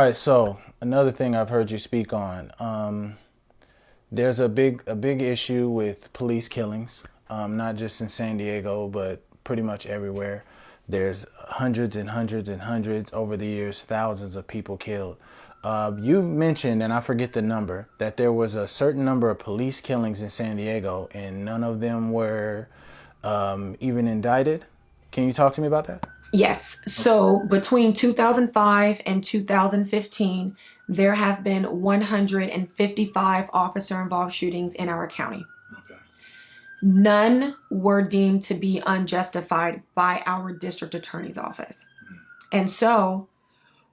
right, so another thing I've heard you speak on, there's a big issue with police killings, not just in San Diego, but pretty much everywhere. There's hundreds and hundreds and hundreds over the years, thousands of people killed. You mentioned, and I forget the number, that there was a certain number of police killings in San Diego, and none of them were even indicted. Can you talk to me about that? Yes. So between 2005 and 2015, there have been 155 officer involved shootings in our county. Okay. None were deemed to be unjustified by our district attorney's office. And so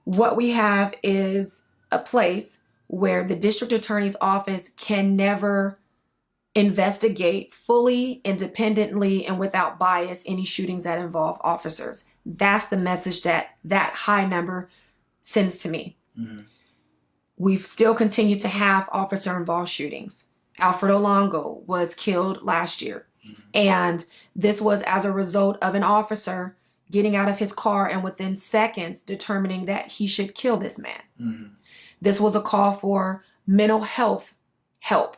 what we have is a place where the district attorney's office can never investigate fully, independently, and without bias any shootings that involve officers. That's the message that that high number sends to me. Mm-hmm. We've still continued to have officer involved shootings. Alfred Olongo was killed last year. Mm-hmm. And this was as a result of an officer getting out of his car and within seconds determining that he should kill this man. Mm-hmm. This was a call for mental health help,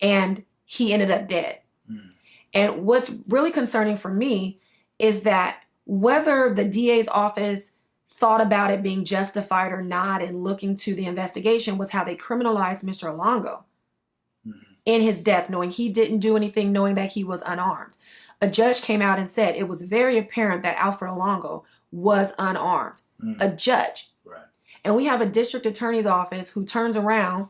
and he ended up dead. Mm-hmm. And what's really concerning for me is that whether the DA's office thought about it being justified or not and looking to the investigation was how they criminalized Mr. Olongo in his death, knowing he didn't do anything, knowing that he was unarmed. A judge came out and said it was very apparent that Alfred Olongo was unarmed. A judge. Right. And we have a district attorney's office who turns around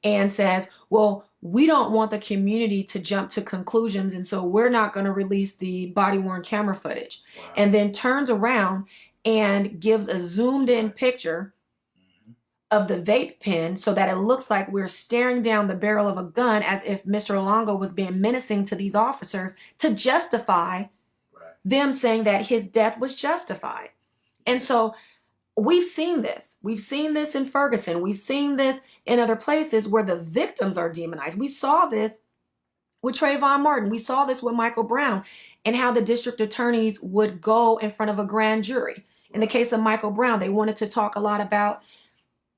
and says, well, we don't want the community to jump to conclusions, and so we're not going to release the body-worn camera footage. Wow. And then turns around and gives a zoomed-in picture of the vape pen so that it looks like we're staring down the barrel of a gun as if Mr. Olongo was being menacing to these officers to justify them saying that his death was justified. And so we've seen this. We've seen this in Ferguson. We've seen this in other places where the victims are demonized. We saw this with Trayvon Martin. We saw this with Michael Brown, and how the district attorneys would go in front of a grand jury. In the case of Michael Brown, they wanted to talk a lot about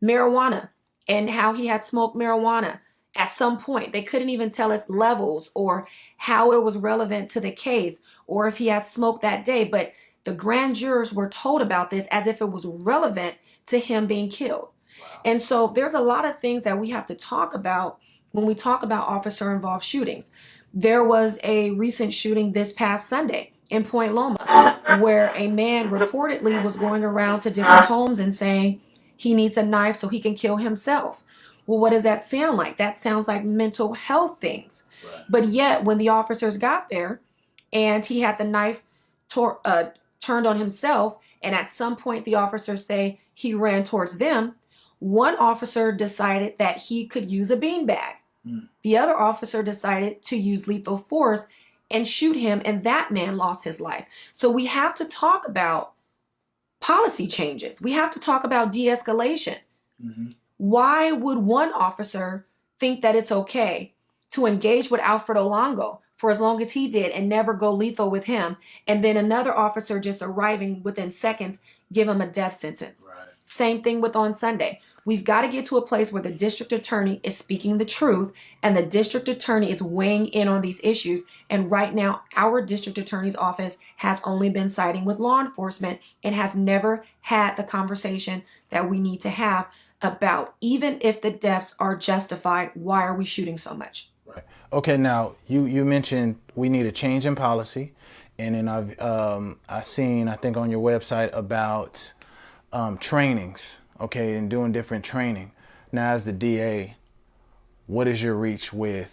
marijuana and how he had smoked marijuana at some point. They couldn't even tell us levels or how it was relevant to the case or if he had smoked that day. But the grand jurors were told about this as if it was relevant to him being killed. Wow. And so there's a lot of things that we have to talk about when we talk about officer involved shootings. There was a recent shooting this past Sunday in Point Loma where a man reportedly was going around to different homes and saying he needs a knife so he can kill himself. Well, what does that sound like? That sounds like mental health things. Right. But yet when the officers got there and he had the knife turned on himself, and at some point the officers say he ran towards them, one officer decided that he could use a beanbag. The other officer decided to use lethal force and shoot him, and that man lost his life. So we have to talk about policy changes. We have to talk about de-escalation. Why would one officer think that it's okay to engage with Alfred Olongo for as long as he did and never go lethal with him, and then another officer just arriving within seconds give him a death sentence? Right. Same thing with on Sunday. We've got to get to a place where the district attorney is speaking the truth and the district attorney is weighing in on these issues. And right now, our district attorney's office has only been siding with law enforcement and has never had the conversation that we need to have about, even if the deaths are justified, why are we shooting so much? Right. Okay. Now you mentioned we need a change in policy, and then I've seen, I think on your website, about trainings. Okay, and doing different training. Now, as the DA, what is your reach with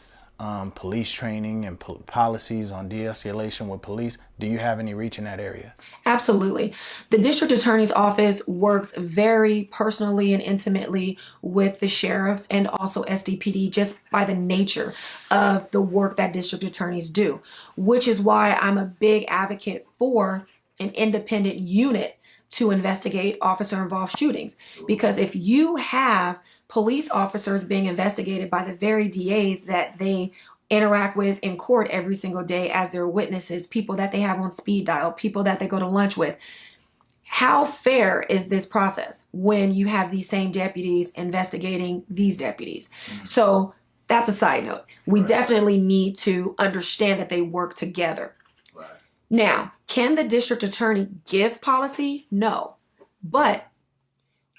police training and policies on de-escalation with police? Do you have any reach in that area? Absolutely. The district attorney's office works very personally and intimately with the sheriffs and also SDPD just by the nature of the work that district attorneys do, which is why I'm a big advocate for an independent unit to investigate officer involved shootings. Because if you have police officers being investigated by the very DAs that they interact with in court every single day as their witnesses, people that they have on speed dial, people that they go to lunch with, How fair is this process when you have these same deputies investigating these deputies? So that's a side note. We definitely need to understand that they work together. Right. Now, can the district attorney give policy? No. But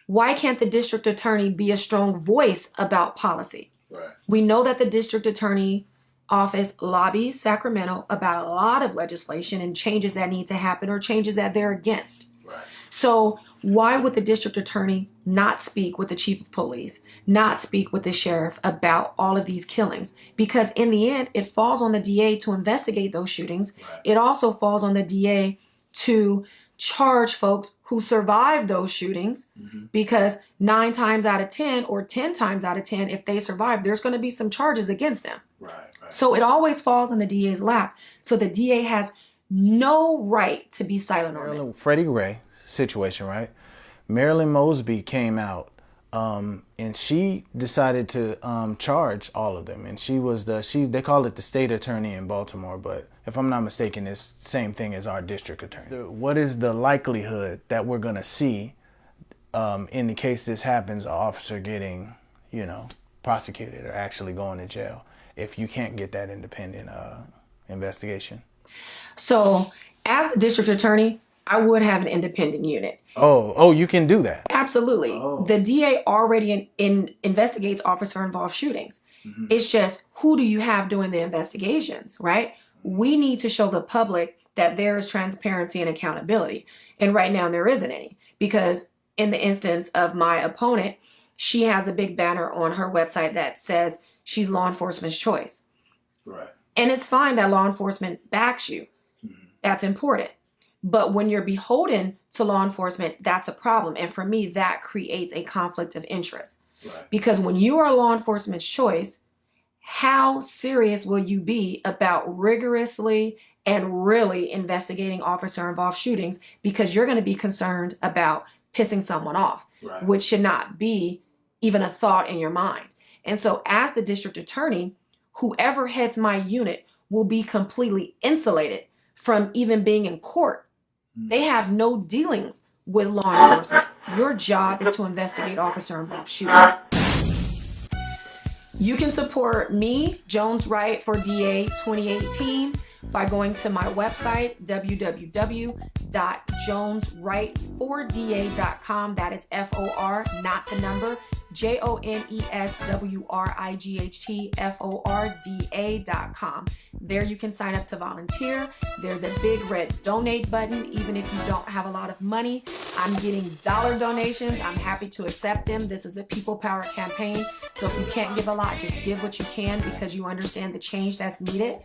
why can't the district attorney be a strong voice about policy? Right. We know that the district attorney office lobbies Sacramento about a lot of legislation and changes that need to happen or changes that they're against. Right. So why would the district attorney not speak with the chief of police, not speak with the sheriff about all of these killings? Because in the end, it falls on the DA to investigate those shootings. Right. It also falls on the DA to charge folks who survived those shootings, because 9 times out of 10 or 10 times out of 10, if they survive, there's going to be some charges against them. Right. Right. So it always falls on the DA's lap. So the DA has no right to be silent on this. Freddie Gray situation, right? Marilyn Mosby came out and she decided to charge all of them, and they call it the state attorney in Baltimore, but if I'm not mistaken, it's the same thing as our district attorney. What is the likelihood that we're going to see in the case this happens, an officer getting, prosecuted or actually going to jail if you can't get that independent investigation? So as the district attorney, I would have an independent unit. Oh, you can do that? Absolutely. Oh. The DA already investigates officer-involved shootings. It's just, who do you have doing the investigations, right? We need to show the public that there is transparency and accountability. And right now there isn't any, because in the instance of my opponent, she has a big banner on her website that says she's law enforcement's choice. Right. And it's fine that law enforcement backs you. That's important. But when you're beholden to law enforcement, that's a problem. And for me, that creates a conflict of interest. Right. Because when you are law enforcement's choice, how serious will you be about rigorously and really investigating officer-involved shootings? Because you're going to be concerned about pissing someone off, right, which should not be even a thought in your mind. And so as the district attorney, whoever heads my unit will be completely insulated from even being in court. They have no dealings with law enforcement. Your job is to investigate officer-involved shootings. You can support me, Jones-Wright for DA 2018, by going to my website, www.joneswright4da.com. That is FOR, not the number, JONESWRIGHT4DA.com. There you can sign up to volunteer. There's a big red donate button. Even if you don't have a lot of money, I'm getting dollar donations. I'm happy to accept them. This is a people power campaign. So if you can't give a lot, just give what you can, because you understand the change that's needed.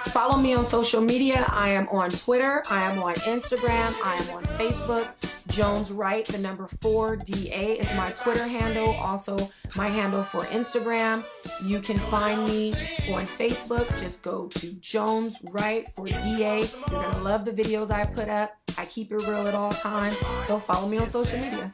Follow me on social media. I am on Twitter. I am on Instagram. I am on Facebook. Jones-Wright, the number 4DA is my Twitter handle. Also my handle for Instagram. You can find me on Facebook. Just go to Jones-Wright for DA. You're going to love the videos I put up. I keep it real at all times. So follow me on social media.